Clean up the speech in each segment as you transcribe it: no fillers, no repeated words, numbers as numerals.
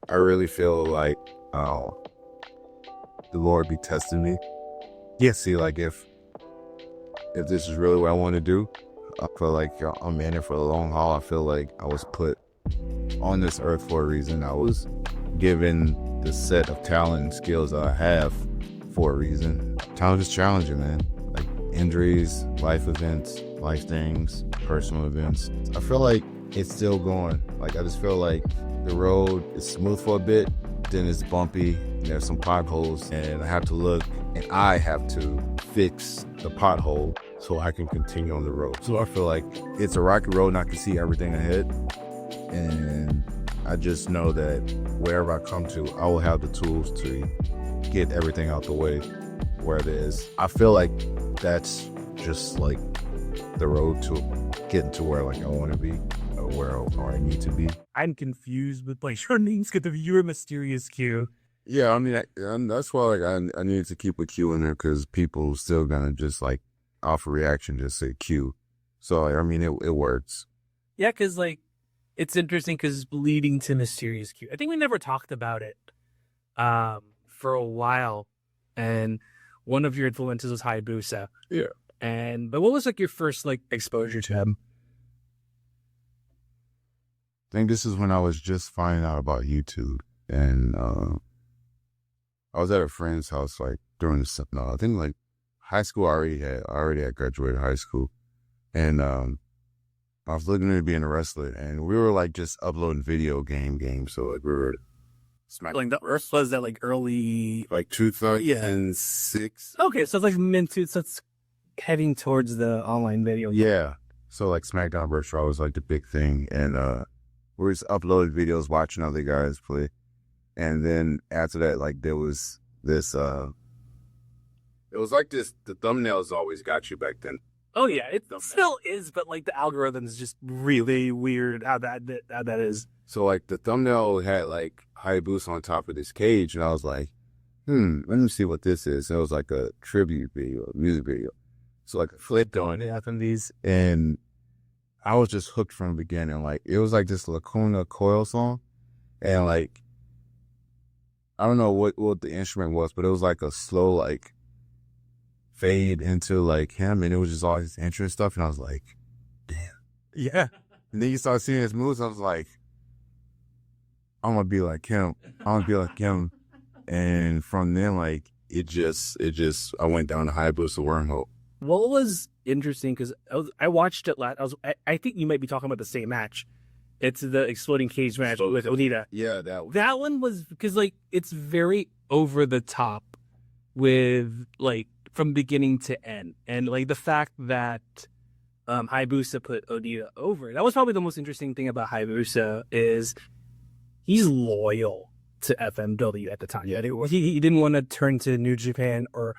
I really feel like the Lord be testing me. Yeah, see, like if this is really what I want to do, I feel like I'm in it for the long haul. I feel like I was put on this earth for a reason. I was given the set of talent and skills that I have for a reason. Talent is challenging, man. Like injuries, life events, life things, personal events. I feel like it's still going. Like I just feel like the road is smooth for a bit, then it's bumpy, there's some potholes, and I have to fix the pothole so I can continue on the road. So I feel like it's a rocky road and I can see everything ahead. And I just know that wherever I come to, I will have the tools to get everything out the way where it is. I feel like that's just like the road to getting to where like I want to be or where I need to be. I'm confused with like your name's gonna be your mysterious Q. Yeah, I mean, that's why like I needed to keep a Q in there because people still gonna just like off a reaction just say Q. So like, I mean, it works. Yeah, because like it's interesting because it's leading to mysterious Q. I think we never talked about it for a while, and one of your influences was Hayabusa. Yeah. But what was like your first like exposure to him? I think this is when I was just finding out about YouTube, and I was at a friend's house like during the I think like high school. I already had graduated high school, and I was looking at being a wrestler, and we were like just uploading video games. So like we were Like the Earth was that like early like 2006. Okay, so it's like so it's heading towards the online video. Yeah. So like SmackDown vs. Raw was like the big thing, and we were just uploading videos, watching other guys play. And then after that, like there was this, it was like this, the thumbnails always got you back then. Oh yeah, it still is, but like the algorithm is just really weird how that is. So like the thumbnail had like Hayabusa on top of this cage, and I was like, let me see what this is. And it was like a tribute video, a music video. So like I flipped on it, happened these, and I was just hooked from the beginning. Like it was like this Lacuna Coil song, and like I don't know what the instrument was, but it was like a slow like fade into like him, and it was just all his intro stuff, and I was like, damn. Yeah. And then you start seeing his moves, I was like, I'm gonna be like him. And from then, like it just I went down the Hayabusa wormhole. What was interesting, because I watched it last. I think you might be talking about the same match. It's the exploding cage match with Onita. Yeah, that one was because like it's very over the top with like from beginning to end, and like the fact that Hayabusa put Onita over. That was probably the most interesting thing about Hayabusa is he's loyal to FMW at the time. Yeah, he didn't want to turn to New Japan or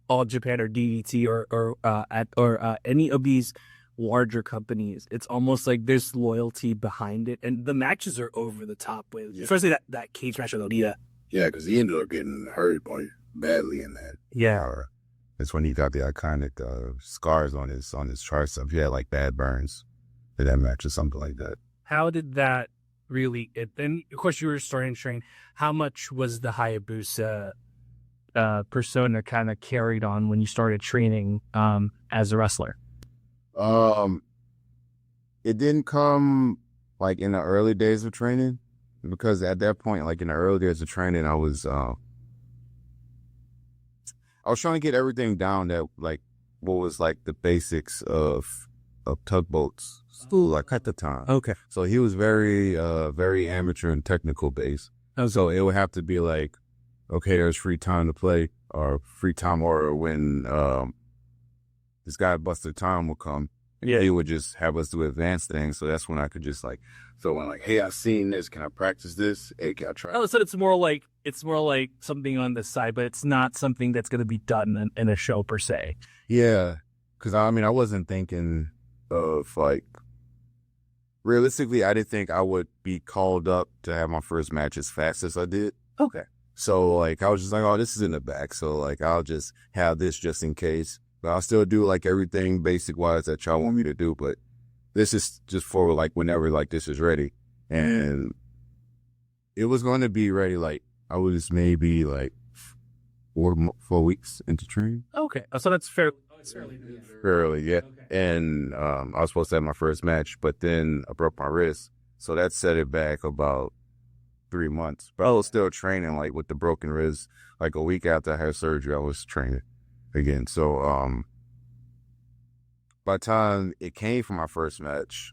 All Japan or DDT or any of these larger companies. It's almost like there's loyalty behind it, and the matches are over the top with, especially that cage match with Onita. Yeah, because he ended up getting hurt badly in that. Yeah, that's when he got the iconic scars on his tricep. He had like bad burns in that match or something like that. How did that really? Then of course you were starting to train. How much was the Hayabusa persona kind of carried on when you started training as a wrestler? It didn't come like in the early days of training, because at that point, like in the early days of training, I was trying to get everything down that like what was like the basics of tugboats, like at the time. Okay. So he was very amateur and technical based. Okay. So it would have to be like, okay, there's free time to play, or free time, or when this guy Buster Time will come, and he would just have us do advanced things. So that's when I could just like, when like, hey, I've seen this, can I practice this? Hey, can I try? Oh, so it's more like something on the side, but it's not something that's going to be done in a show per se. Yeah, because I mean, I wasn't thinking of like, realistically, I didn't think I would be called up to have my first match as fast as I did. Okay. So like, I was just like, oh, this is in the back. So like, I'll just have this just in case. But I'll still do like everything basic wise that y'all want me to do. But this is just for like whenever like this is ready. And it was going to be ready. Like I was maybe like 4 weeks into training. Okay. So that's fair. It's fairly new. Fairly, yeah. Okay. And I was supposed to have my first match, but then I broke my wrist. So that set it back about 3 months. But I was still training like with the broken wrist. Like a week after I had surgery, I was training again. So by the time it came for my first match,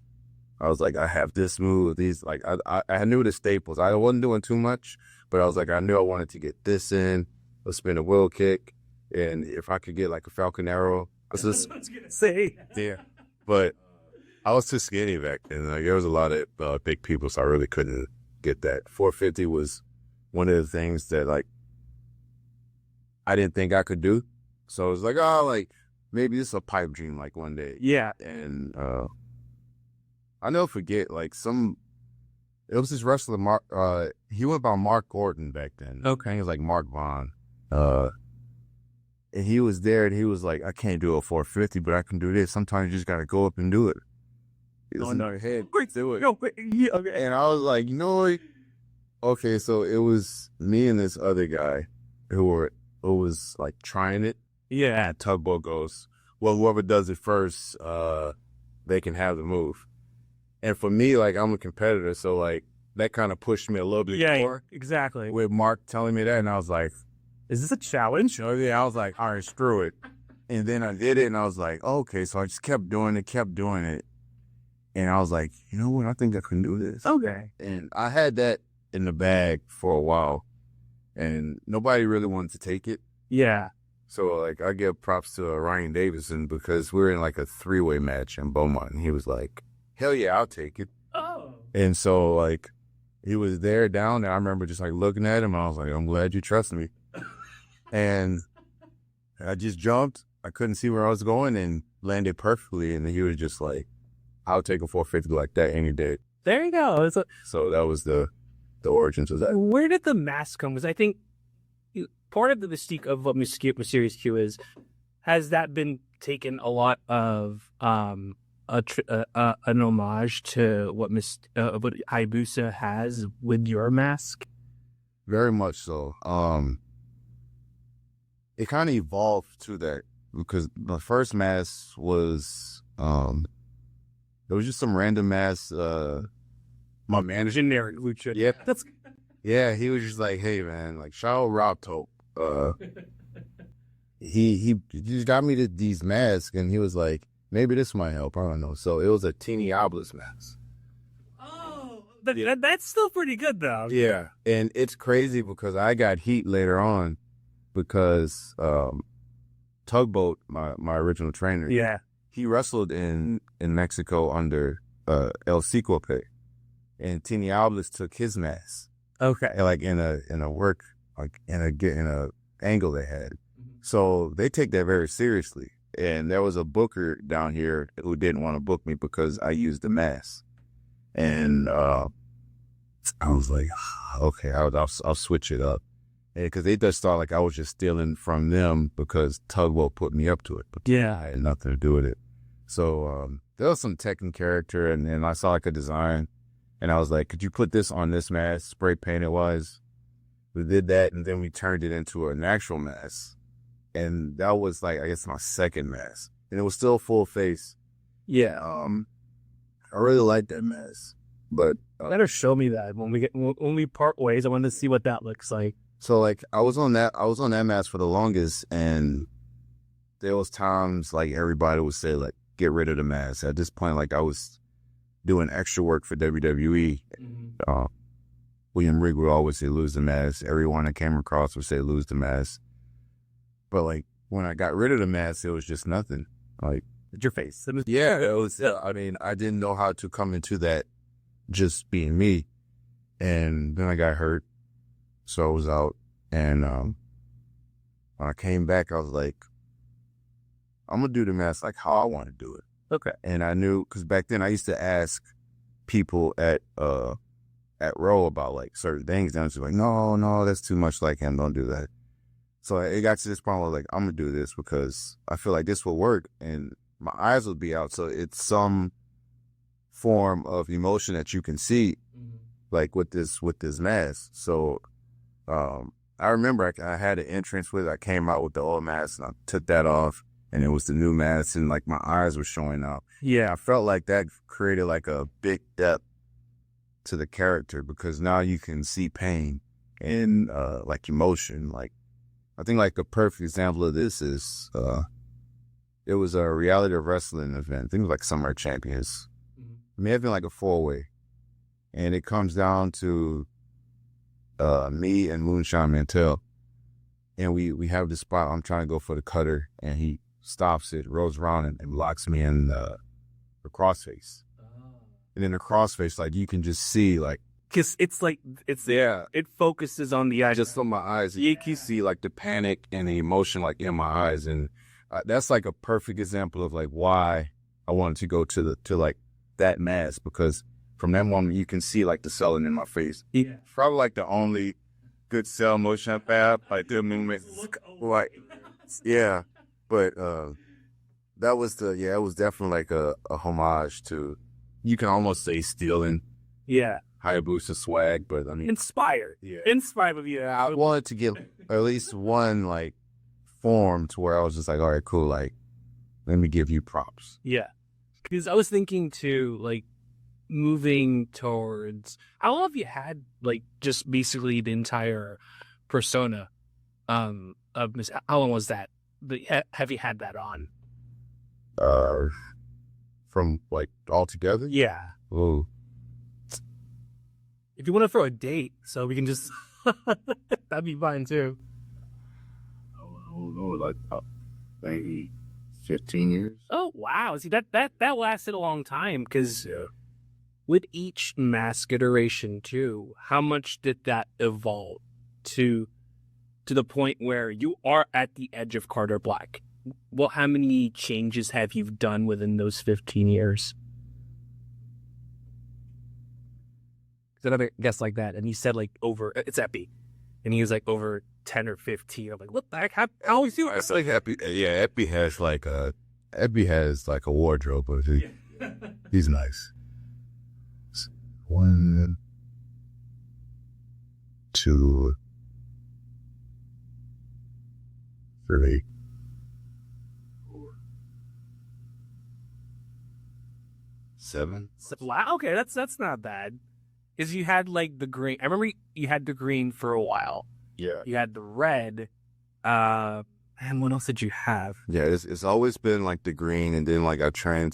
I was like, I have this move, these, like, I knew the staples. I wasn't doing too much, but I was like, I knew I wanted to get this in, a spin a wheel kick, and if I could get like a Falcon Arrow. I was going to say. Yeah. But I was too skinny back then. Like, there was a lot of big people, so I really couldn't get that. 450 was one of the things that, like, I didn't think I could do. So it was like, oh, like, maybe this is a pipe dream, like, one day. Yeah. And I never forget, like, it was this wrestler, Mark, he went by Mark Gordon back then. Okay. He was like Mark Vaughn. And he was there, and he was like, I can't do a 450, but I can do this. Sometimes you just got to go up and do it. He was in your head, do it. Yeah, okay. And I was like, you know what? Okay, so it was me and this other guy who was like trying it. Yeah. And Tugboat goes, well, whoever does it first, they can have the move. And for me, like, I'm a competitor, so like that kind of pushed me a little bit more. Yeah, exactly. With Mark telling me that, and I was like, is this a challenge? Oh yeah, I was like, all right, screw it. And then I did it, and I was like, okay. So I just kept doing it. And I was like, you know what? I think I can do this. Okay. And I had that in the bag for a while, and nobody really wanted to take it. Yeah. So, like, I give props to Ryan Davison because we were in, like, a 3-way match in Beaumont, and he was like, hell yeah, I'll take it. Oh. And so, like, he was there down there. I remember just, like, looking at him, and I was like, I'm glad you trust me. And I just jumped. I couldn't see where I was going and landed perfectly. And he was just like, I'll take a 450 like that any day. There you go. So that was the origins of that. Where did the mask come? Because I think part of the mystique of what Mysterious Q is, has that been taken a lot of an homage to what Hayabusa has with your mask? Very much so. It kind of evolved to that because the first mask was it was just some random mask. My manager, generic lucha. Yeah, yeah. He was just like, hey man, like shout out Rob Tope. He just got me these masks, and he was like, maybe this might help. I don't know. So it was a Teeny Obelisk mask. Oh, that's still pretty good though. Yeah, and it's crazy because I got heat later on because Tugboat, my original trainer, yeah, he wrestled in Mexico under El Cicope, and Teeny Obelisk took his mask. Okay, like in a work, like in a angle they had. So they take that very seriously. And there was a booker down here who didn't want to book me because I used the mask. And I was like, okay, I'll switch it up. Because they just thought like I was just stealing from them because Tugboat put me up to it. But yeah, I had nothing to do with it. So there was some tech and character, and then I saw like a design. And I was like, could you put this on this mask, spray painted wise? We did that, and then we turned it into an actual mask. And that was like, I guess, my second mask. And it was still full face. Yeah. I really liked that mask. But better show me that when we part ways. I want to see what that looks like. So like I was on that mask for the longest, and there was times like everybody would say like, get rid of the mask. At this point, like I was doing extra work for WWE. Mm-hmm. William Regal would always say, lose the mask. Everyone I came across would say, lose the mask. But like when I got rid of the mask, it was just nothing. Like your face. Yeah, it was. I mean, I didn't know how to come into that just being me. And then I got hurt, so I was out. And when I came back, I was like, I'm gonna do the mask like how I want to do it. Okay. And I knew because back then I used to ask people at Row about like certain things, and I was like, no, that's too much like him. Don't do that. So it got to this point where like, I'm going to do this because I feel like this will work and my eyes will be out. So it's some form of emotion that you can see. like with this mask. So I remember I had an entrance with it. I came out with the old mask and I took that off, and it was the new mask, and like my eyes were showing up. Yeah. I felt like that created like a big depth to the character, because now you can see pain and like emotion. Like I think like a perfect example of this is it was a reality wrestling event. I think it was like Summer Champions. It may have been like a 4-way, and it comes down to me and Moonshine Mantel, and we have this spot. I'm trying to go for the cutter, and he stops it, rolls around, and locks me in the crossface. And in the crossface, like you can just see, like, because it focuses on the eye. Just on my eyes, you can see like the panic and the emotion, like in my eyes, and that's like a perfect example of like why I wanted to go to like that mask, because from that moment you can see like the selling in my face. Yeah, probably like the only good cell motion I've had, like the movement, like yeah. But that was it was definitely like a homage to, you can almost say, stealing Hayabusa swag, but I mean inspired of you. I wanted to get at least one like form to where I was just like, all right, cool, like let me give you props. Yeah, because I was thinking too, like moving towards, how long have you had like just basically the entire persona of Miss? How long was that? Have you had that on? From like all together? Yeah. Oh. If you want to throw a date, so we can just that'd be fine too. Oh, like maybe 15 years. Oh wow! See that lasted a long time, because with each mask iteration too, how much did that evolve to the point where you are at the edge of Carter Blaq? Well, how many changes have you done within those 15 years? Another guess like that, and he said like over, it's Epi, and he was like over 10 or 15. I'm like, what the heck? How always do It's like Epi. Yeah, Epi has like a wardrobe, but he's nice. 1, 2, 3, 4, 7. Wow, okay, that's not bad. Because you had like the green. I remember you had the green for a while. Yeah. You had the red. And what else did you have? Yeah, it's always been like the green, and then like I kind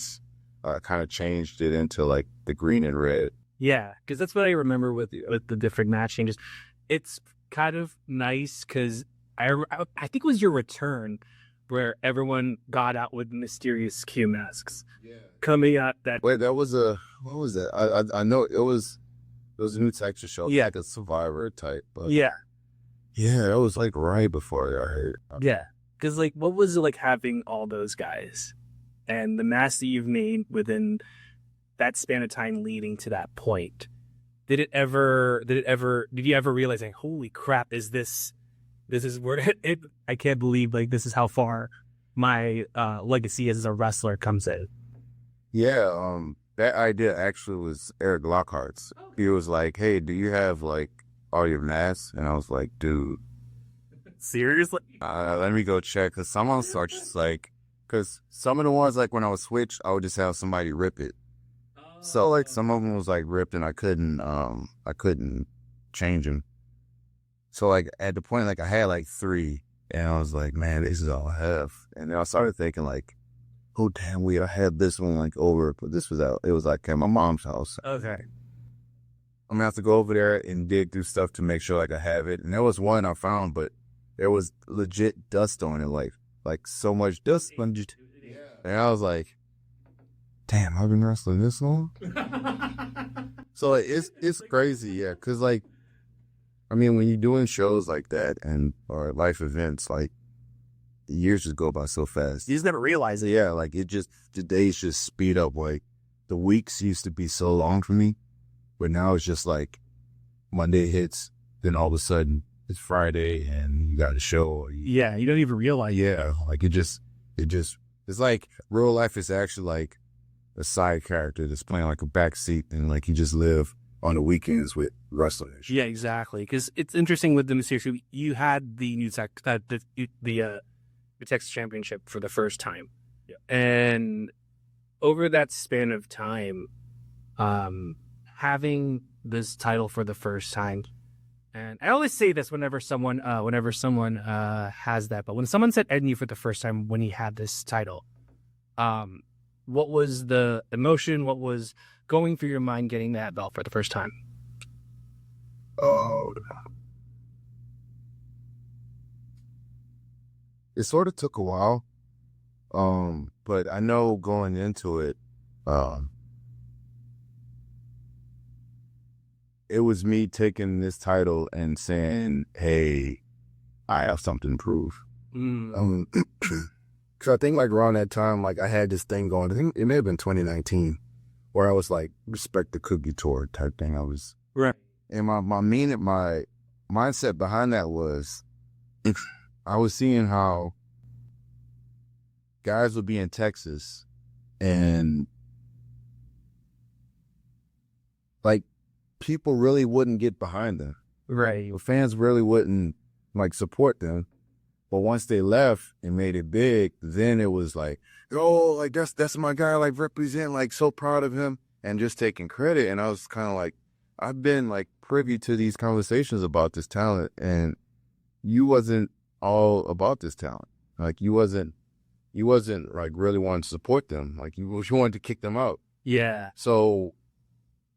of changed it into like the green and red. Yeah, because that's what I remember with the different match changes. It's kind of nice because I think it was your return where everyone got out with mysterious Q masks. Yeah. Coming out that. Wait, that was what was that? I know it was a new Texas show. Yeah, like a Survivor type. But yeah, it was like right before I heard. Yeah, because like, what was it like having all those guys and the mass that you've made within that span of time leading to that point? Did you ever realize, like, holy crap, is this is where it I can't believe like this is how far my legacy as a wrestler comes in? Yeah, that idea actually was Eric Lockhart's. He was like, hey, do you have like all your masks? And I was like, dude, seriously? Let me go check, because some of them are just like, because some of the ones like when I would switch, I would just have somebody rip it. So like some of them was like ripped, and I couldn't change them. So like at the point, like I had like 3, and I was like, man, this is all I have. And then I started thinking like, oh damn, I had this one like over, but this was out. It was like at my mom's house. Okay. I'm gonna have to go over there and dig through stuff to make sure like I have it. And there was one I found, but there was legit dust on it, like so much dust. And I was like, damn, I've been wrestling this long. So like, it's crazy, yeah. Cause like, I mean, when you're doing shows like that or life events, like the years just go by so fast. You just never realize it. Yeah, like the days just speed up. Like the weeks used to be so long for me, but now it's just like Monday hits, then all of a sudden it's Friday and you got a show. You don't even realize. Yeah, like it's like real life is actually like a side character that's playing like a backseat, and like you just live on the weekends with wrestling. Yeah, exactly. Because it's interesting with the Mysterio. You had the New Texas Championship for the first time, and over that span of time, having this title for the first time, and I always say this whenever someone has that, but when someone said Edney for the first time when he had this title, what was the emotion? What was going through your mind getting that belt for the first time? Oh, it sort of took a while, but I know going into it, it was me taking this title and saying, "Hey, I have something to prove." Cause I think like around that time, like I had this thing going. I think it may have been 2019, where I was like, "Respect the cookie tour" type thing. I was right, and my mindset behind that was, I was seeing how guys would be in Texas and like people really wouldn't get behind them. right, Fans really wouldn't like support them. But once they left and made it big, then it was like, oh, like that's my guy, like represent, like so proud of him and just taking credit. And I was kind of like, I've been like privy to these conversations about this talent, and you wasn't all about this talent. Like you wasn't like really wanting to support them. Like you wanted to kick them out. yeah. So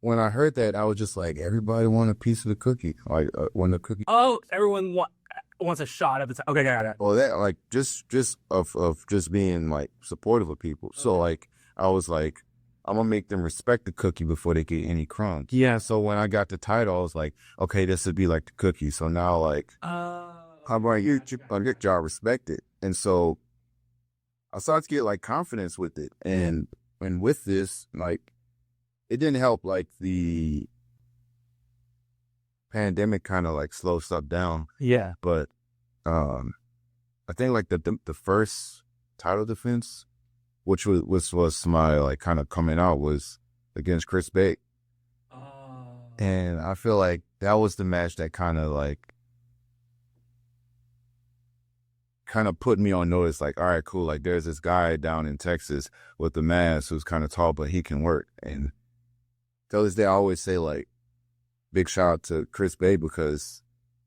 when I heard that, I was just like, everybody want a piece of the cookie. Like when the cookie. Oh, everyone wants a shot of the time. Okay, got it. Well, that like just of just being like supportive of people. So like I was like, I'm gonna make them respect the cookie before they get any crumbs. Yeah. So when I got the title, I was like, okay, this would be like the cookie. So now like, how about you get y'all respect it? And so I started to get like confidence with it, and with this, like, it didn't help like the pandemic kind of like slow stuff down. Yeah. But I think like the first title defense, which was my like kind of coming out, was against Chris Bay. And I feel like that was the match that kind of put me on notice, like, all right, cool, like there's this guy down in Texas with the mask who's kind of tall, but he can work. And till this day, I always say like, big shout out to Chris Bay, because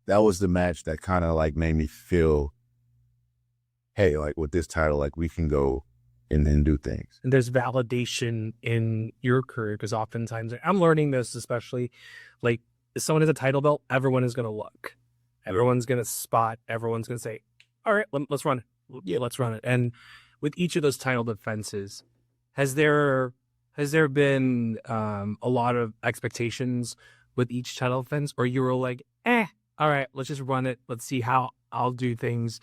that was the match that kind of like made me feel, hey, like with this title, like we can go and do things. And there's validation in your career, because oftentimes, I'm learning this, especially like if someone has a title belt, everyone is going to look, everyone's going to spot, everyone's going to say, all right, let's run it. Yeah, let's run it. And with each of those title defenses, has there been a lot of expectations with each title defense, or you were like, all right, let's just run it. Let's see how I'll do things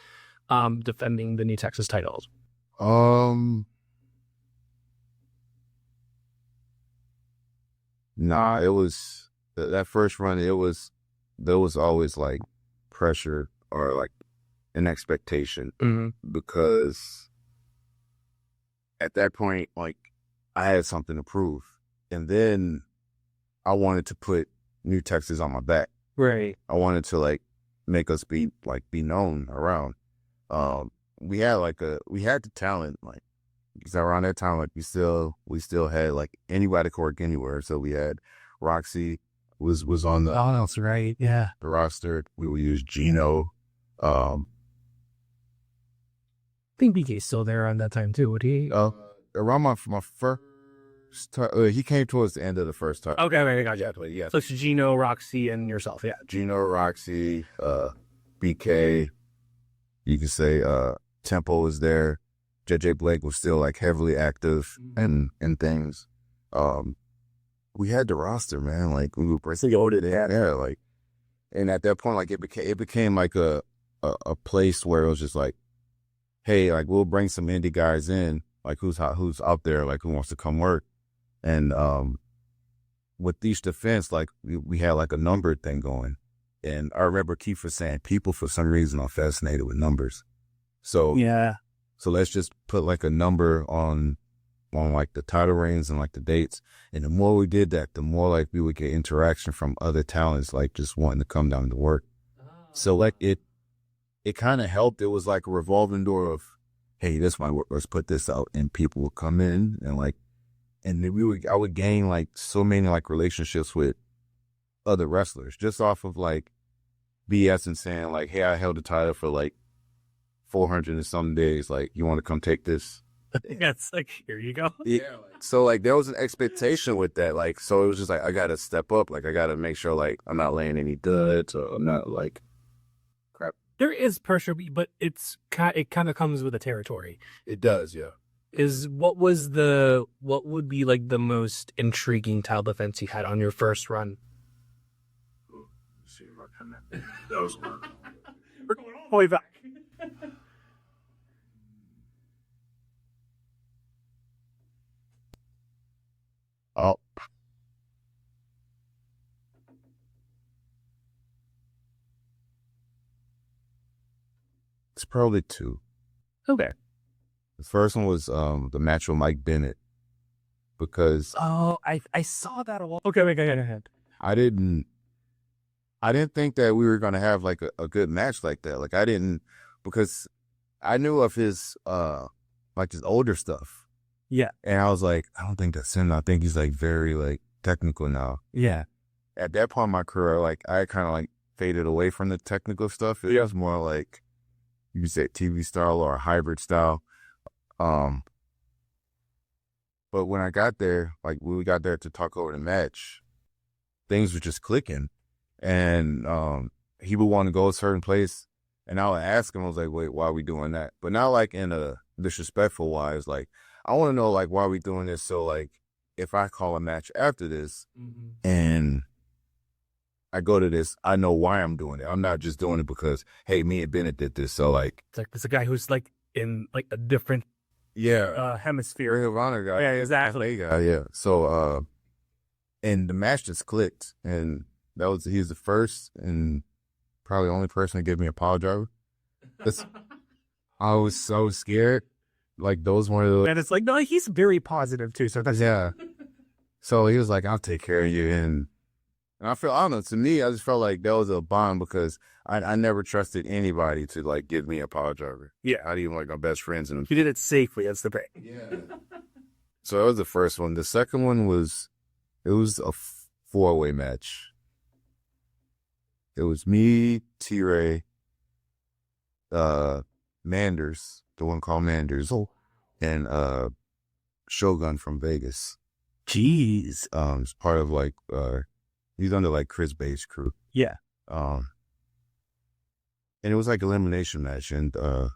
defending the New Texas titles? Nah, it was that first run. There was always like pressure or like an expectation, because at that point, like I had something to prove, and then I wanted to put New Texas on my back. Right. I wanted to like make us be known around. We had the talent, like, because around that time, like we still had like anybody could work anywhere. So we had Roxy was on the that's right. Yeah. the roster. We would use Gino. I think BK's still there on that time too. Would he? Around my first he came towards the end of the first time. Okay, I got you. Yeah. So it's Gino, Roxy, and yourself. Yeah. Gino, Roxy, BK. You can say Tempo was there. JJ Blake was still like heavily active and things. We had the roster, man. Like we were basically loaded in there, like, and at that point, like it became like a place where it was just like, hey, like we'll bring some indie guys in, like who's out there, like who wants to come work. And with each defense, like we had like a number thing going. And I remember Kiefer saying, people for some reason are fascinated with numbers. So yeah. So let's just put like a number on on like the title reigns and like the dates. And the more we did that, the more like we would get interaction from other talents, like just wanting to come down to work. So like it kind of helped. It was like a revolving door of, hey, this might work. Let's put this out, and people would come in and like, and then I would gain like so many like relationships with other wrestlers just off of like BS and saying like, hey, I held the title for like 400 and some days. Like, you want to come take this? Yeah, it's like, here you go. Yeah. So like there was an expectation with that. Like, so it was just like, I got to step up. Like, I got to make sure like I'm not laying any duds or I'm not like crap. There is pressure, but it kind of comes with the territory. It does. Yeah. What would be like the most intriguing title defense you had on your first run? Let's see if I can. That was one. We're going all the way back. Oh. It's probably two. Okay. The first one was the match with Mike Bennett, because I saw that a lot. Okay, wait, go ahead. I didn't think that we were gonna have like a good match like that. Like I didn't, because I knew of his like his older stuff. Yeah. And I was like, I don't think that's him. I think he's like very like technical now. Yeah. At that point in my career, like I kind of like faded away from the technical stuff. It was more like, you could say TV style or a hybrid style. But when I got there, like when we got there to talk over the match, things were just clicking. And he would want to go a certain place, and I would ask him, I was like, wait, why are we doing that? But not like in a disrespectful wise. Like, I want to know like why are we doing this, so like if I call a match after this and I go to this, I know why I'm doing it. I'm not just doing it because, hey, me and Bennett did this. So like, it's like there's a guy who's like in like a different hemisphere. Ring of Honor guy. Yeah, exactly. Yeah. So and the match just clicked, and he's the first and probably the only person to give me a power driver. I was so scared. Like those one of those. And it's like, no, he's very positive too. So that's So he was like, I'll take care of you. And I don't know, to me, I just felt like that was a bond, because I never trusted anybody to like give me a power driver. Yeah. Not even like my best friends. And you did it safely. That's the thing. Yeah. So that was the first one. The second one was a 4-way match. It was me, T-Ray, Manders, the one called Manders, and Shogun from Vegas. Jeez. It's part of like he's under like Chris Bay's crew. Yeah. And it was like elimination match, and there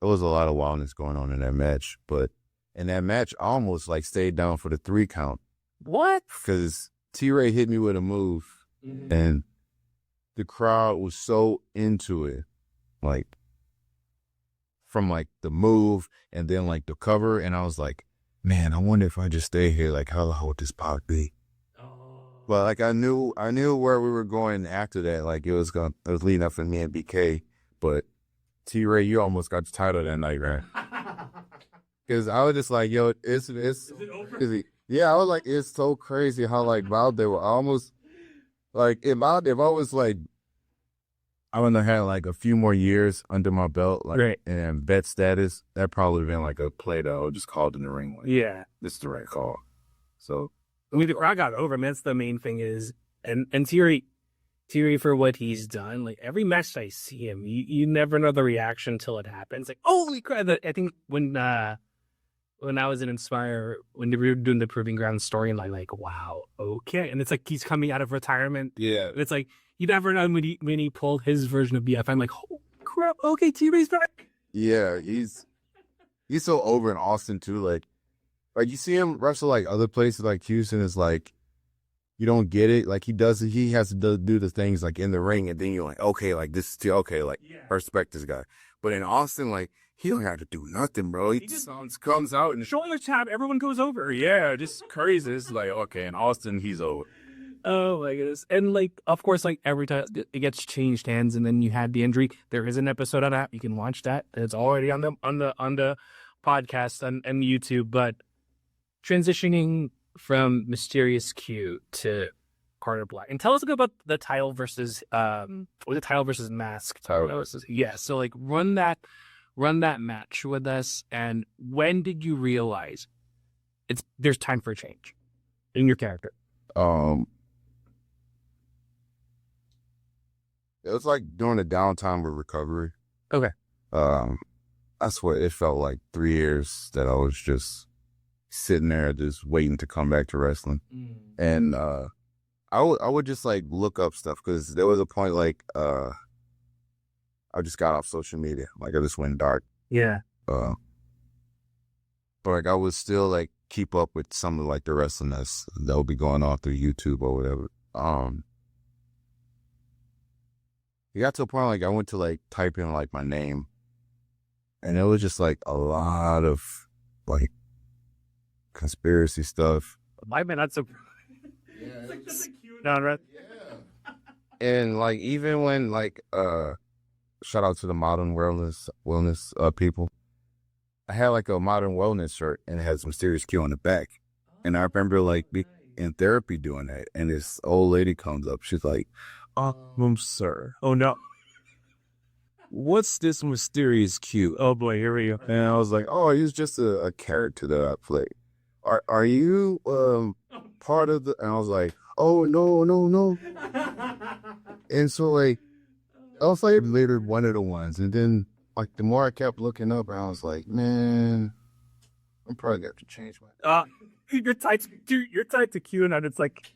was a lot of wildness going on in that match. But in that match, I almost like stayed down for the 3 count. What? Because T-Ray hit me with a move, and the crowd was so into it, like from like the move and then like the cover, and I was like, man, I wonder if I just stay here, like how long would this pod be? But like I knew where we were going after that. Like it was leading up for me and BK. But T-Ray, you almost got the title that night, right? Because I was just like, yo, it's crazy. Yeah, I was like, it's so crazy how like wild they were. Almost like if I was like, I wouldn't have had like a few more years under my belt, like right, and vet status, that probably would have been like a play that I would just called in the ring. Like, yeah, this is the right call. So I mean, the crowd got over him. That's the main thing is, and Thierry for what he's done. Like every match I see him, you never know the reaction until it happens. Like, holy crap! I think when I was in Inspire, when they were doing the Proving Ground story, and like, wow, okay, and it's like he's coming out of retirement. Yeah, and it's like you never know when he pulled his version of BF. I'm like, holy crap, okay, T-Ray's back. Yeah, he's so over in Austin too. Like you see him wrestle like other places, like Houston is like, you don't get it. Like he has to do the things like in the ring, and then you're like, okay, like this is okay, like respect this guy. But in Austin, like he don't have to do nothing, bro. He just comes out and shoulder tap, everyone goes over. Yeah, just crazy. It's like, okay, in Austin he's over. Oh my goodness. And like, of course, like every time it gets changed hands, and then you had the injury. There is an episode of that. You can watch that. It's already on the podcast and YouTube. But transitioning from Mysterious Q to Carter Blaq, and tell us about the title versus mask. Yeah. So like run that match with us, and when did you realize there's time for a change in your character? It was like during the downtime of recovery. Okay. I swear it felt like 3 years that I was just sitting there just waiting to come back to wrestling. And I would just like look up stuff, because there was a point like I just got off social media. Like I just went dark. Yeah. But like I would still like keep up with some of like the wrestling that would be going on through YouTube or whatever. It got to a point like I went to like type in like my name, and it was just like a lot of like conspiracy stuff. My man, that's so. Yeah, it's like just a QAnon, right? Yeah. And like even when like shout out to the modern wellness people. I had like a modern wellness shirt and it had some Mysterious Q on the back. And I remember like in therapy doing that, and this old lady comes up. She's like, sir. Oh no. What's this Mysterious Q? Oh boy, here we go. And I was like, oh, he's just a character that I play. Are you part of the? And I was like, oh no. And so like I was like later one of the ones, and then like the more I kept looking up, I was like, man, I'm probably gonna have to change my. You're tied to QAnon. It's like,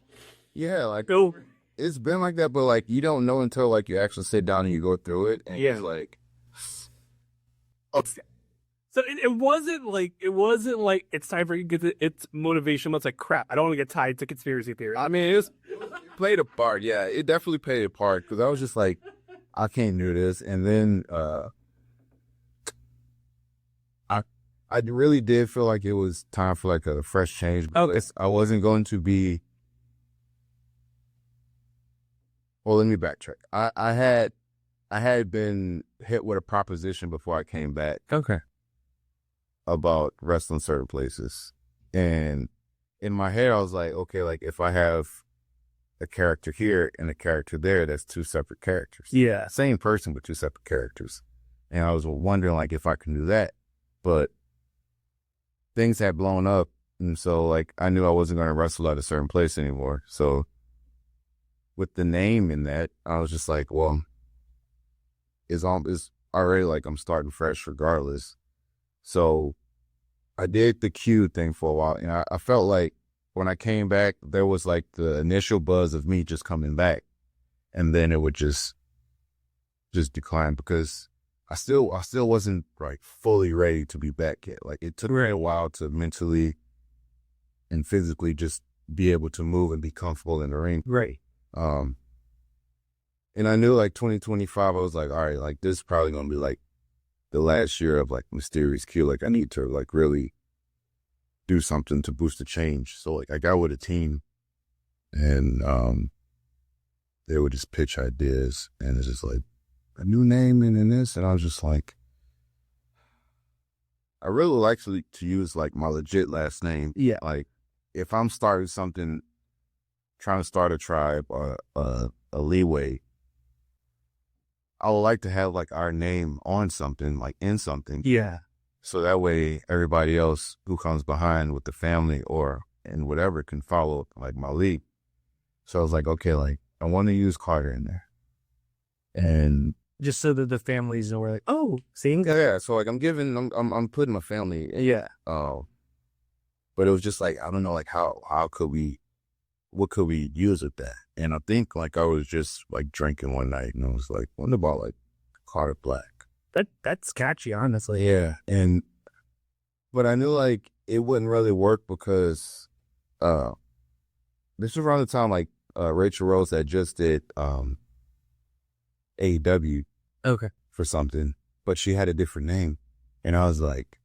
yeah, like go. It's been like that, but like you don't know until like you actually sit down and you go through it, and it's like, oh. So it wasn't like it's time for you to get its motivation. It's like, crap, I don't want to get tied to conspiracy theory. I mean, it played a part. Yeah, it definitely played a part, because I was just like, I can't do this. And then I really did feel like it was time for like a fresh change. Okay. I wasn't going to be. Well, let me backtrack. I had been hit with a proposition before I came back. Okay. About wrestling certain places, and in my head I was like, okay, like if I have a character here and a character there, that's two separate characters. Yeah, same person but two separate characters. And I was wondering like if I can do that, but things had blown up, and so like I knew I wasn't going to wrestle at a certain place anymore. So with the name in that, I was just like, well, it's already like I'm starting fresh regardless. So I did the Q thing for a while, and I felt like when I came back, there was like the initial buzz of me just coming back, and then it would just decline, because I still wasn't like fully ready to be back yet. Like it took me a while to mentally and physically just be able to move and be comfortable in the ring. Right. And I knew like 2025, I was like, all right, like this is probably gonna be like the last year of like Mysterious Q. Like I need to like really do something to boost the change. So like I got with a team, and they would just pitch ideas, and it's just like a new name and this, and I was just like, I really like to use like my legit last name. Yeah. Like if I'm starting something, trying to start a tribe or a leeway, I would like to have like our name on something, like in something. Yeah. So that way everybody else who comes behind with the family or and whatever can follow like my lead. So I was like, okay, like I want to use Carter in there. And just so that the families know, we're like, oh, seeing. Yeah. So like I'm putting my family. Yeah. But it was just like, I don't know, like what could we use with that? And I think like I was just like drinking one night, and I was like, what about like Carter Blaq? That's catchy, honestly. Yeah. But I knew like it wouldn't really work, because this was around the time like Rachel Rose had just did AEW. Okay. For something, but she had a different name, and I was like,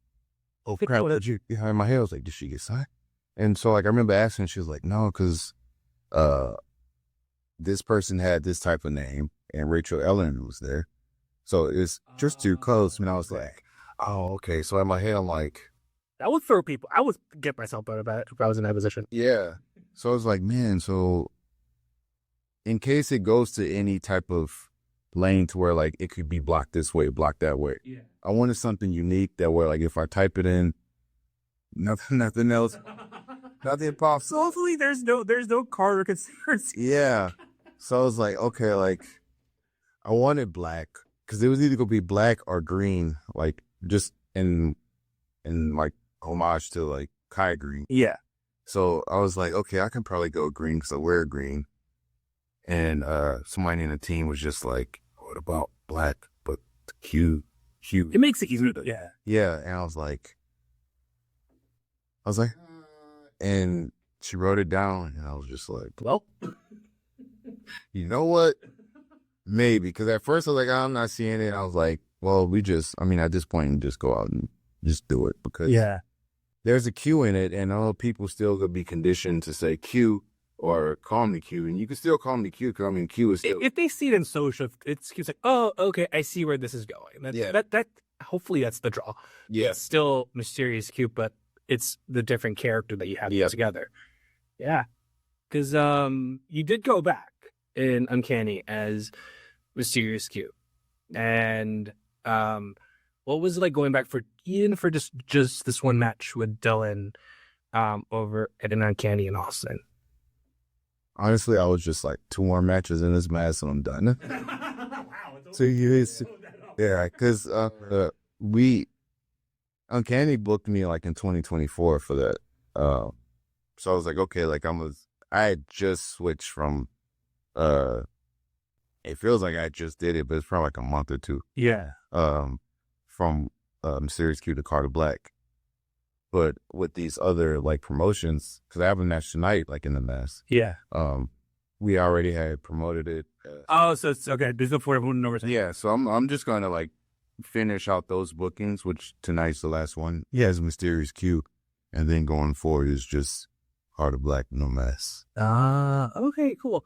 oh crap, in my head I was like, did she get signed? And so like I remember asking, she was like, no, because this person had this type of name and Rachel Ellen was there, so it's just too close. And I was like, oh, okay. So in my head I'm like, That would throw people. I would get myself out of that if I was in that position. Yeah. So I was like, man, so in case it goes to any type of lane to where like it could be blocked this way, blocked that way. Yeah. I wanted something unique that way, like if I type it in, nothing else, nothing pops. So hopefully there's no Carter conspiracy. Yeah. So I was like, okay, like I wanted black because it was either gonna be black or green, like just in like homage to like Kai Green. Yeah. So I was like, okay, I can probably go green because I wear green. And somebody in the team was just like, what about black? But Q. It makes it easier though. Yeah. Yeah. And I was like, and she wrote it down and I was just like, Well, you know what? Maybe. Because at first I was like, I'm not seeing it. I was like, well, at this point, just go out and just do it. Because there's a Q in it and all people still could be conditioned to say Q or call me Q. And you can still call me Q because Q is still. If they see it in social, it's like, oh, okay, I see where this is going. That hopefully that's the draw. Yeah. It's still Mysterious Q, but it's the different character that you have together. Yeah. Because you did go back in Uncanny as Mysterious Q. And what was it like going back for just this one match with Dylan over at an Uncanny in Austin? Honestly, I was just like 2 more matches in this match and I'm done. Wow. So yeah, because Uncanny booked me like in 2024 for that. So I was like, okay, like I had just switched from, it feels like I just did it, but it's probably like a month or 2. Yeah. From Mysterious Q to Carter Blaq. But with these other like promotions, because I have a match tonight, like in the mass. Yeah. We already had promoted it. So it's okay. There's no point of over. Yeah, so I'm just gonna like finish out those bookings, which tonight's the last one. He has Mysterious Q, and then going forward is just Carter Blaq, no mess. Okay, cool.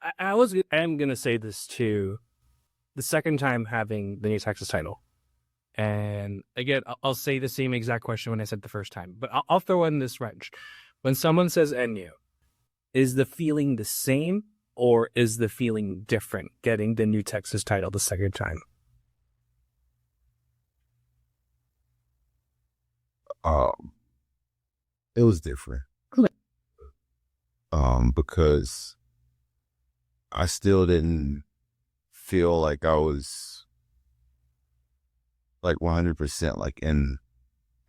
I am gonna say this too. The second time having the new Texas title. And again, I'll say the same exact question when I said the first time, but I'll throw in this wrench. When someone says NU, is the feeling the same or is the feeling different getting the new Texas title the second time? It was different. Because I still didn't feel like I was like 100% like in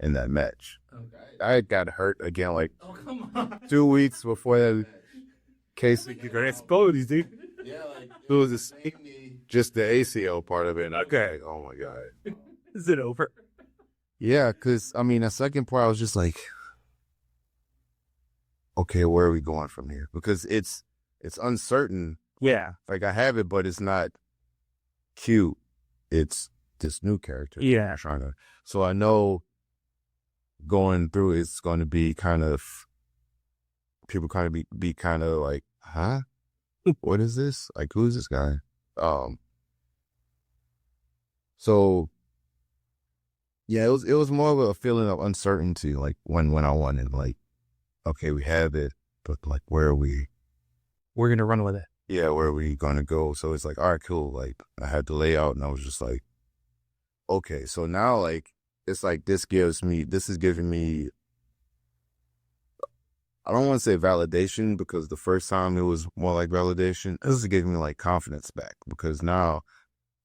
that match. Okay. I got hurt again like 2 weeks before that. Case you got exposed, dude. Yeah, like it was the same, just the ACL part of it. Okay. Oh my God. Is it over? Yeah, because the second part I was just like, okay, where are we going from here? Because it's uncertain. Yeah. Like I have it, but it's not cute. It's this new character. Yeah. So I know going through it's going to be kind of, people kind of be kind of like, huh? What is this? Like, who's this guy? So yeah, it was more of a feeling of uncertainty, like when I wanted, like, okay, we have it, but like, where are we? We're going to run with it. Yeah, where are we going to go? So it's like, all right, cool. Like, I had the layout and I was just like, okay, so now, like, it's like this is giving me, I don't want to say validation because the first time it was more like validation. This is giving me like confidence back because now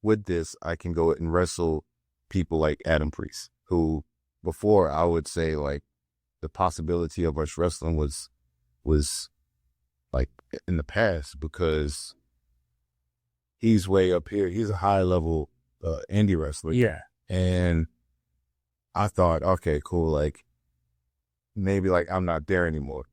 with this, I can go and wrestle people like Adam Priest, who before I would say like the possibility of us wrestling was like in the past because he's way up here. He's a high level indie wrestler. Yeah. And I thought, okay, cool. Like maybe like I'm not there anymore,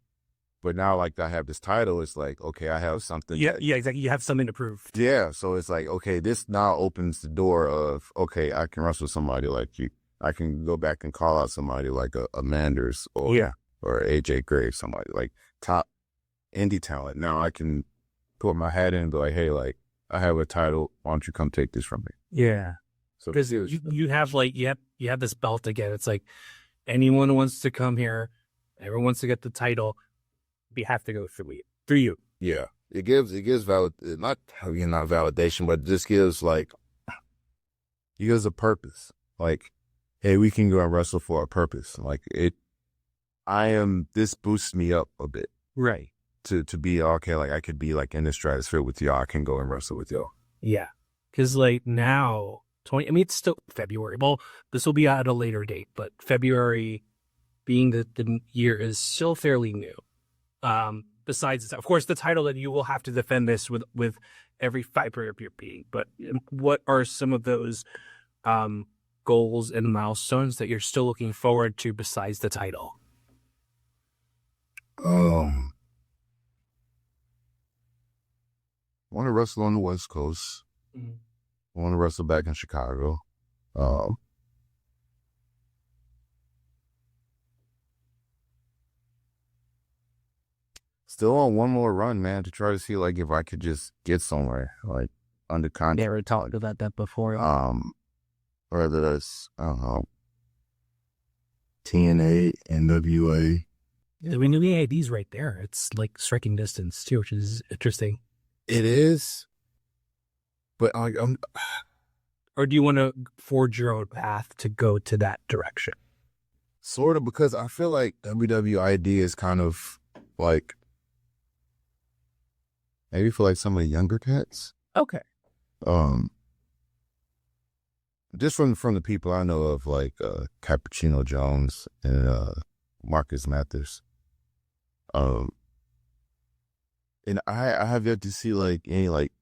but now like I have this title. It's like, okay, I have something. Yeah. Yeah, exactly. You have something to prove. Yeah. So it's like, okay, this now opens the door of, okay, I can wrestle somebody like you. I can go back and call out somebody like a Manders or AJ Graves, somebody like top indie talent. Now I can put my hat in and be like, hey, like I have a title. Why don't you come take this from me? Yeah. So because you have like, you have this belt again. It's like, anyone who wants to come here, everyone wants to get the title, we have to go through you. Yeah. It gives not validation, but it just gives a purpose. Like, hey, we can go and wrestle for a purpose. Like this boosts me up a bit. Right. To be okay, like I could be like in the stratosphere with y'all. I can go and wrestle with y'all. Yeah. Because like now, it's still February. Well, this will be at a later date, but February being the year is still fairly new. Besides, of course, the title that you will have to defend this with every fiber of your being. But what are some of those goals and milestones that you're still looking forward to besides the title? I want to wrestle on the West Coast. Mm-hmm. I want to wrestle back in Chicago. Still on one more run, man, to try to see like if I could just get somewhere like under contract. Never talked about that before. Whether that's TNA, NWA. Yeah, we knew the AID's right there. It's like striking distance too, which is interesting. It is, but or do you want to forge your own path to go to that direction? Sort of, because I feel like WWID is kind of like maybe for like some of the younger cats. Okay. Just from the people I know of, like Cappuccino Jones and Marcus Mathers. And I have yet to see like any like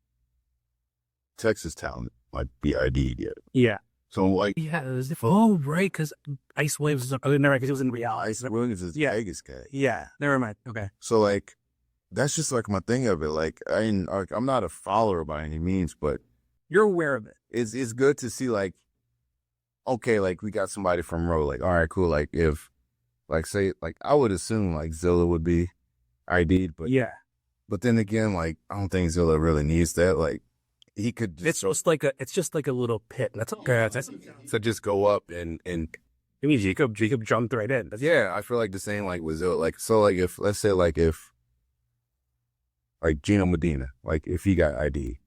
Texas talent like BID yet. Yeah. So like right, because Ice Williams is never mind, because it was in reality. Ice Williams is Vegas cat. Yeah, never mind. Okay. So like that's just like my thing of it. Like I'm not a follower by any means, but you're aware of it. It's good to see like, okay, like we got somebody from Raw. Like, all right, cool. Like if like say like I would assume like Zilla would be ID'd, but yeah. But then again, like I don't think Zilla really needs that. Like he could just it's just like a little pit. That's okay. So just go up and I mean Jacob jumped right in. Yeah, I feel like the same like with Zilla. Like so like if let's say like if like Gino Medina, like if he got ID,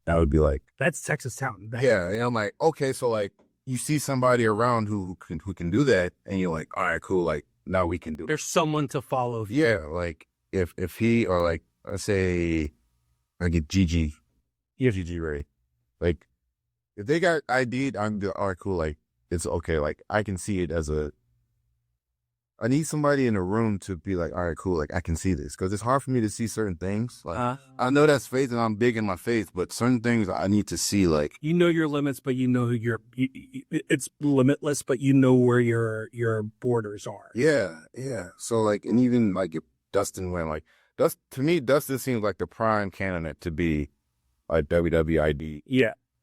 that would be like that's Texas talent. Yeah, and I'm like, okay, so like you see somebody around who can do that, and you're like, all right, cool, like now we can do it. There's someone to follow. Yeah, like if he or like let's say I get GG Ray, like if they got ID'd, I'm all right, cool, like it's okay, like I can see it as I need somebody in the room to be like, all right, cool, like I can see this, because it's hard for me to see certain things. Like I know that's faith and I'm big in my faith, but certain things I need to see, like you know your limits, but you know it's limitless, but you know where your borders are. Yeah. So like, and even like if Dustin went like to me, Dustin seems like the prime candidate to be like WWID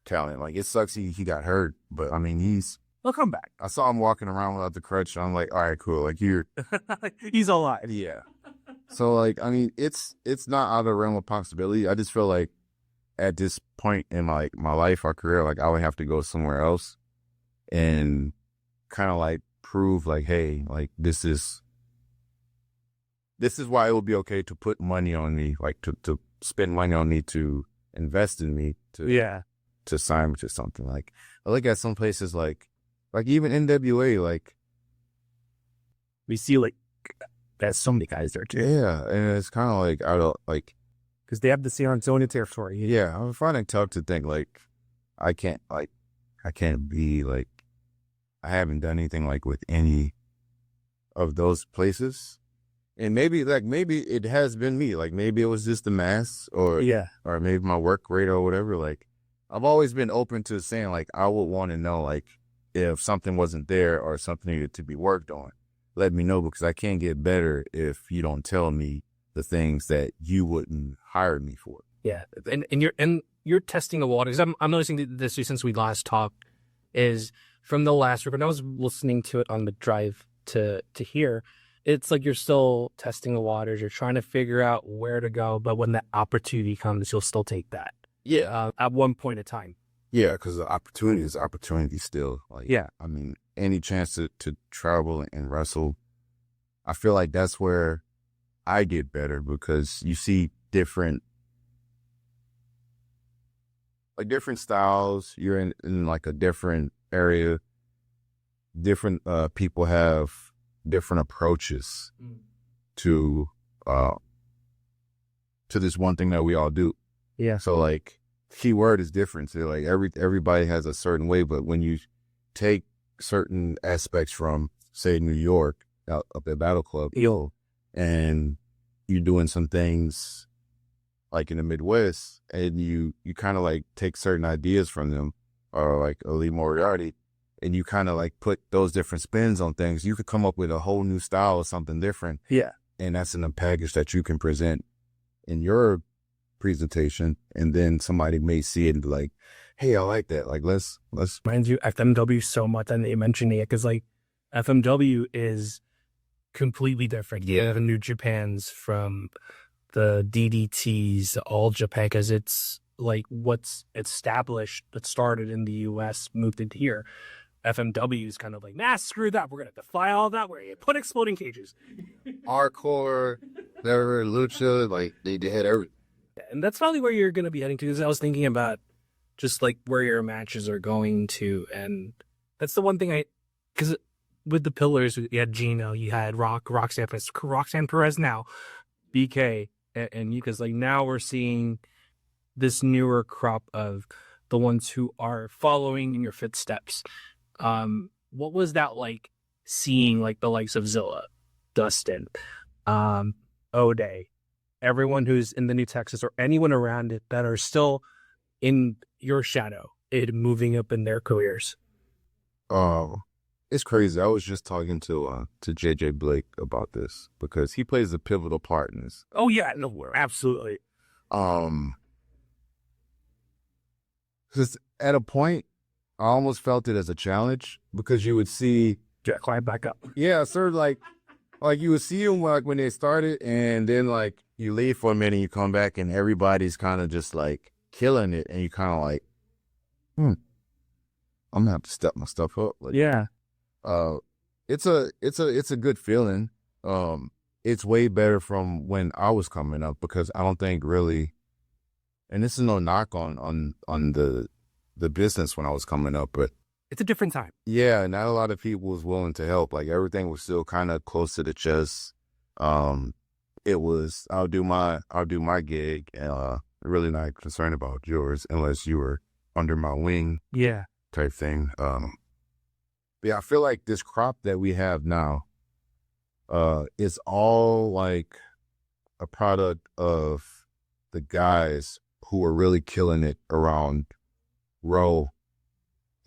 talent. Like it sucks he got hurt, but I mean he'll come back. I saw him walking around without the crutch, and I'm like, all right, cool. Like he's alive. Yeah. So like, I mean, it's not out of the realm of possibility. I just feel like at this point in my life or career, like I would have to go somewhere else and kind of like prove like, hey, like this is why it would be okay to put money on me, like to spend money on me, to invest in me, to sign me to something. Like I look at some places like even NWA, like we see like there's so many guys there too. Yeah, and it's kind of like I don't like because they have the San Antonio territory. Yeah, I'm finding it tough to think like I can't be like I haven't done anything like with any of those places, and maybe it has been me. Like maybe it was just the mass, or maybe my work rate or whatever. Like I've always been open to saying like I would want to know like if something wasn't there or something needed to be worked on, let me know, because I can't get better if you don't tell me the things that you wouldn't hire me for. Yeah, and you're testing the waters. I'm noticing this since we last talked is from the last record. I was listening to it on the drive to here. It's like you're still testing the waters. You're trying to figure out where to go, but when the opportunity comes, you'll still take that. Yeah, at one point in time. Yeah, because the opportunity is opportunity still. Like, yeah, I mean, any chance to travel and wrestle, I feel like that's where I get better, because you see different styles. You're in like a different area. Different people have different approaches to this one thing that we all do. Yeah. So like, keyword is different. So like everybody has a certain way, but when you take certain aspects from, say, New York up at Battle Club, and you're doing some things like in the Midwest, and you kind of like take certain ideas from them, or like Lee Moriarty, and you kind of like put those different spins on things, you could come up with a whole new style or something different. Yeah. And that's in a package that you can present in your presentation, and then somebody may see it and be like, hey, I like that. Like, let's reminds you FMW so much, and you mentioned it, because like FMW is completely different. Yeah. The New Japans from the DDTs, All Japan, because it's like what's established that started in the US moved into here. FMW is kind of like, nah, screw that. We're going to defy all that. We're going to put exploding cages. hardcore, never lucha, like they had everything. And that's probably where you're going to be heading to, because I was thinking about just like where your matches are going to. And that's the one thing because with the pillars, you had Gino, you had Roxanne Perez now, BK, and you, because like now we're seeing this newer crop of the ones who are following in your footsteps. What was that like, seeing like the likes of Zilla, Dustin, O'Day, everyone who's in the New Texas or anyone around it that are still in your shadow, moving up in their careers? It's crazy. I was just talking to JJ Blake about this, because he plays a pivotal part in this. Oh yeah, no, absolutely. Just at a point, I almost felt it as a challenge, because you would see Jack, climb back up. Yeah, sort of like you would see them like when they started, and then like you leave for a minute, you come back, and everybody's kind of just like killing it, and you kind of like, I'm gonna have to step my stuff up. Like, yeah. It's a good feeling. It's way better from when I was coming up, because I don't think really, and this is no knock on the business when I was coming up, but it's a different time. Yeah, not a lot of people was willing to help. Like, everything was still kind of close to the chest. It was, I'll do my gig, and really not concerned about yours unless you were under my wing. Yeah. Type thing. Yeah, I feel like this crop that we have now, is all like a product of the guys who were really killing it around Row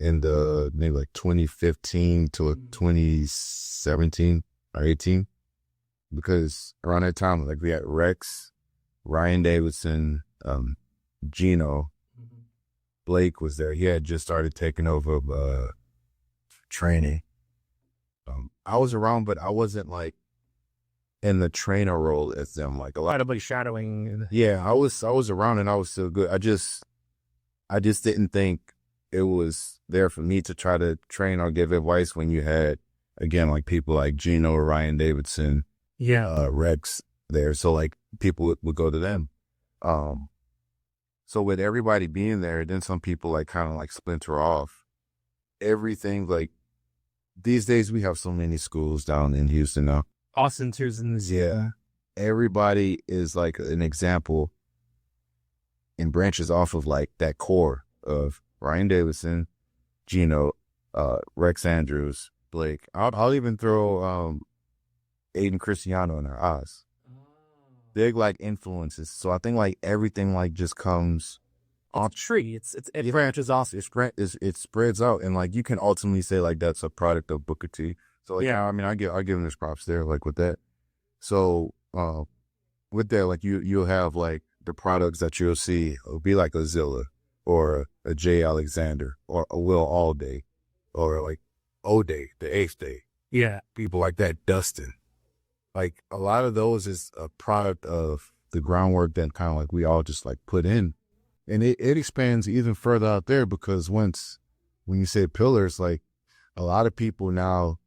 in the maybe like 2015 to 2017 or 18, because around that time, like, we had Rex, Ryan Davidson, Gino, Blake was there. He had just started taking over training. I was around, but I wasn't like in the trainer role as them. Like, a lot of like shadowing. Yeah, I was around, and I was still good. I just didn't think it was there for me to try to train or give advice when you had, again, like people like Gino or Ryan Davidson, Rex there. So like people would go to them. So with everybody being there, then some people like kind of like splinter off. Everything, like, these days we have so many schools down in Houston now. Austin too's in this. Yeah. Everybody is like an example and branches off of like that core of Ryan Davidson, Gino, Rex Andrews, Blake. I'll even throw Aiden Cristiano in our eyes. Big like influences. So I think like everything like just comes off tree. It branches off. It spreads out, and like you can ultimately say like that's a product of Booker T. So like, I mean, I give him his props there, like with that. So with that, like you'll have like the products that you'll see. It'll be like a Zilla or a Jay Alexander or a Will Allday or like O'Day, the Eighth Day. Yeah, people like that. Dustin. Like a lot of those is a product of the groundwork that kind of like we all just like put in. And it expands even further out there, because when you say pillars, like a lot of people now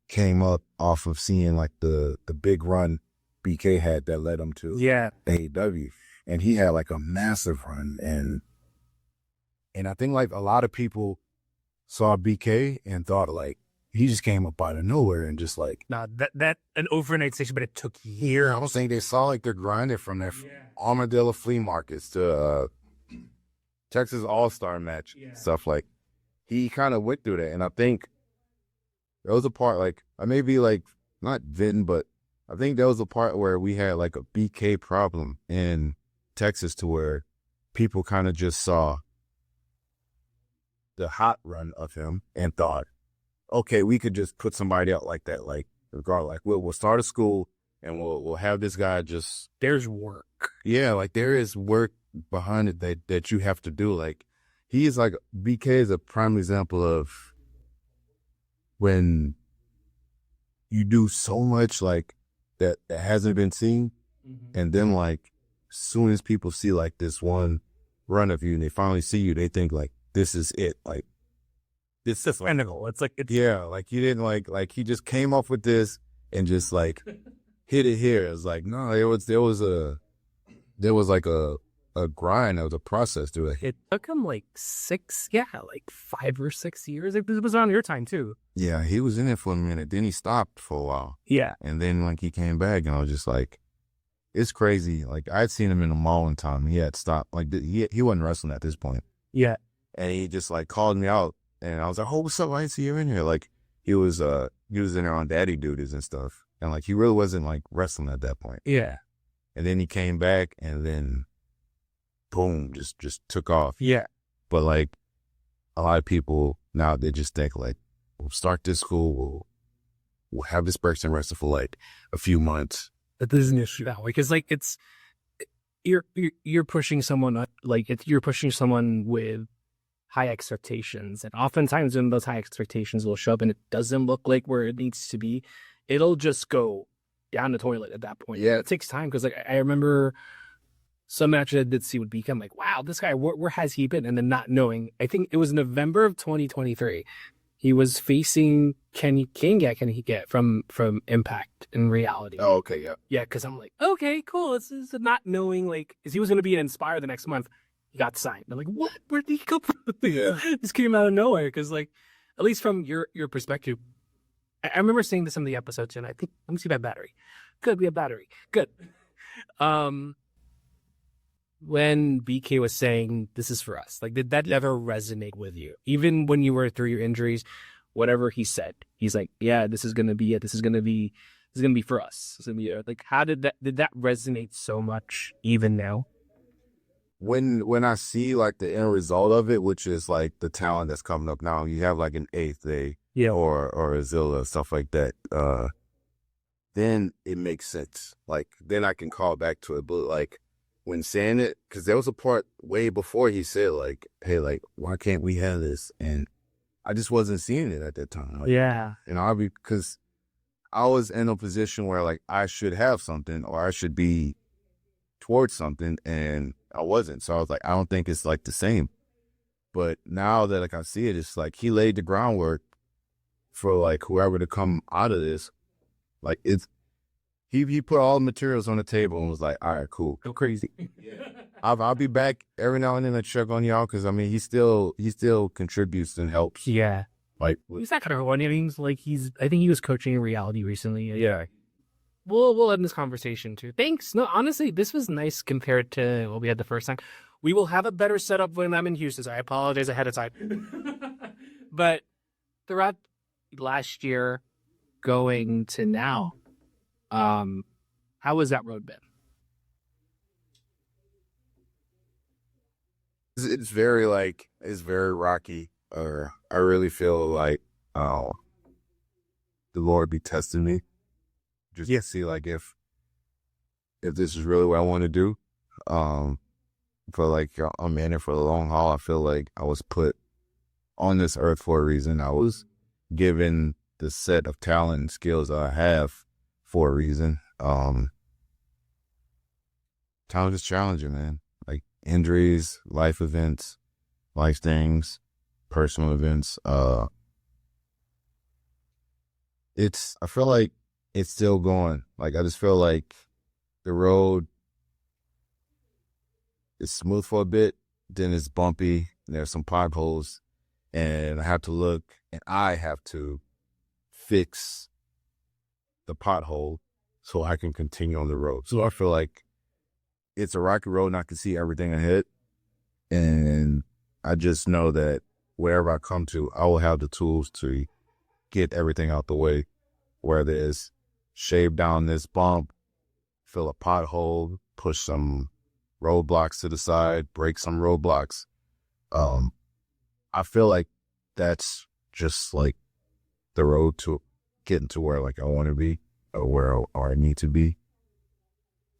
came up off of seeing like the big run BK had that led him to AEW. And he had like a massive run. And I think like a lot of people saw BK and thought like he just came up out of nowhere and just like. Nah, that an overnight station, but it took years. I was saying they saw like they're grinding from their Armadillo flea markets to Texas All-Star match, stuff like. He kind of went through that. And I think there was a part like, I may be like, not Vin, but I think there was a part where we had like a BK problem in Texas to where people kind of just saw the hot run of him and thought, okay, we could just put somebody out like that, like regardless, like we'll start a school and we'll have this guy just. There's work. Yeah, like there is work behind it that you have to do. Like he is like, BK is a prime example of when you do so much like that hasn't been seen, and then like as soon as people see like this one run of you and they finally see you, they think like this is it, like it's just pinnacle. Like you didn't like he just came up with this and just like hit it here. It's like no, there was like a grind, there was a process to it. It took him like 5 or 6 years. It was around your time too. Yeah, he was in it for a minute. Then he stopped for a while. Yeah. And then like he came back and I was just like, it's crazy. Like I'd seen him in the mall one time. He had stopped. Like he wasn't wrestling at this point. Yeah. And he just like called me out and I was like, oh, what's up? I didn't see you in here. Like he was in there on daddy duties and stuff. And like he really wasn't like wrestling at that point. Yeah. And then he came back and then boom, just took off. Yeah. But like a lot of people now, they just think like, we'll start this school, we'll have this person wrestle for like a few months. That doesn't issue that way because like it's you're pushing someone you're pushing someone with high expectations, and oftentimes when those high expectations will show up and it doesn't look like where it needs to be, it'll just go down the toilet at that point. Yeah, it takes time because like I remember some match I did see would become like, wow, this guy, where has he been? And then not knowing, I think it was November of 2023. He was facing Kenny King. Yeah, can he get from Impact in reality? Oh, okay, yeah. Yeah, because I'm like, okay, cool. This is not knowing, like, because he was going to be in Inspire the next month. He got signed. I'm like, what? Where did he come from? Yeah. This came out of nowhere. Because, like, at least from your perspective, I remember saying this in the episode too, and I think, let me see my battery. Good, we have battery. Good. When BK was saying, this is for us, like, did that ever resonate with you? Even when you were through your injuries, whatever he said, he's like, yeah, this is going to be it. This is going to be for us. It's going to be like, how did that resonate so much even now? When I see like the end result of it, which is like the talent that's coming up now, you have like an Eighth Day, or a Zilla, stuff like that. Then it makes sense. Like then I can call back to it. But like when saying it, because there was a part way before he said like, "Hey, like why can't we have this?" And I just wasn't seeing it at that time. Like, because I was in a position where like I should have something or I should be towards something, and I wasn't. So I was like, I don't think it's like the same. But now that like I see it, it's like he laid the groundwork for like whoever to come out of this. Like it's he put all the materials on the table and was like, all right, cool, go crazy. I'll be back every now and then to check on y'all because I mean he still contributes and helps. Yeah, like he's not kind of one. I mean, like I think he was coaching in reality recently. Yeah. We'll end this conversation too. Thanks. No, honestly, this was nice compared to what we had the first time. We will have a better setup when I'm in Houston. So I apologize ahead of time. But throughout last year, going to now, how has that road been? It's very rocky. I really feel like the Lord be testing me. Just see like if this is really what I want to do. For like I'm in it for the long haul. I feel like I was put on this earth for a reason. I was given the set of talent and skills that I have for a reason. Time is challenging, man. Like injuries, life events, life things, personal events. I feel like it's still going. Like, I just feel like the road is smooth for a bit, then it's bumpy, and there's some potholes, and I have to fix the pothole so I can continue on the road. So I feel like it's a rocky road and I can see everything ahead. And I just know that wherever I come to, I will have the tools to get everything out the way, whether it's shave down this bump, fill a pothole, push some roadblocks to the side, break some roadblocks. I feel like that's just like the road to getting to where like I want to be or where I need to be.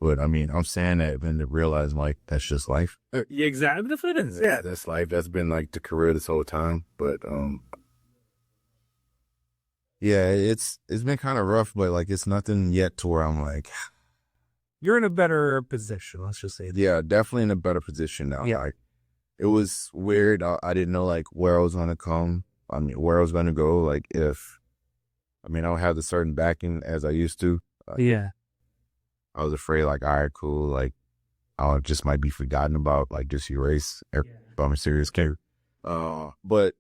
But I mean, I'm saying that and realizing like that's just life. Yeah, exactly. That's what it is. Yeah, that's life. That's been like the career this whole time. But yeah, it's been kind of rough, but like it's nothing yet to where I'm like, You're in a better position. Let's just say that. yeah, definitely in a better position now. Yeah. Like, it was weird. I didn't know like where I was gonna come. I mean, where I was gonna go. Like I don't have the certain backing as I used to. Yeah. I was afraid like, all right, cool. Like I just might be forgotten about, like just erase from a serious case. But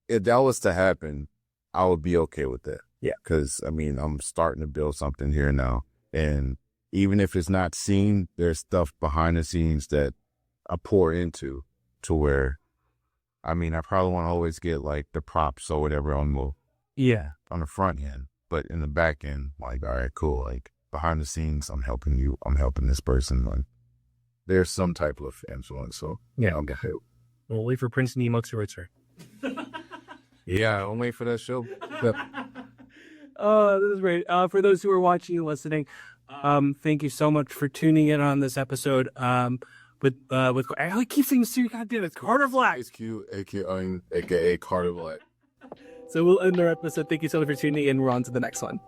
if that was to happen, I would be okay with that. Yeah. Because I mean, I'm starting to build something here now, and even if it's not seen, there's stuff behind the scenes that I pour into to where, I mean, I probably want to always get like the props or whatever on the front end, but in the back end, like, all right, cool. Like behind the scenes, I'm helping you. I'm helping this person. Like there's some type of influence. So Yeah. I'll get help. We'll wait for Prince Nemo to return. Yeah, I'll wait for that show. Oh, this is great. For those who are watching and listening, thank you so much for tuning in on this episode. With I keep saying Siri, goddamn, it's Carter Blaq. aka Carter Blaq. So we'll end our episode. Thank you so much for tuning in. We're on to the next one.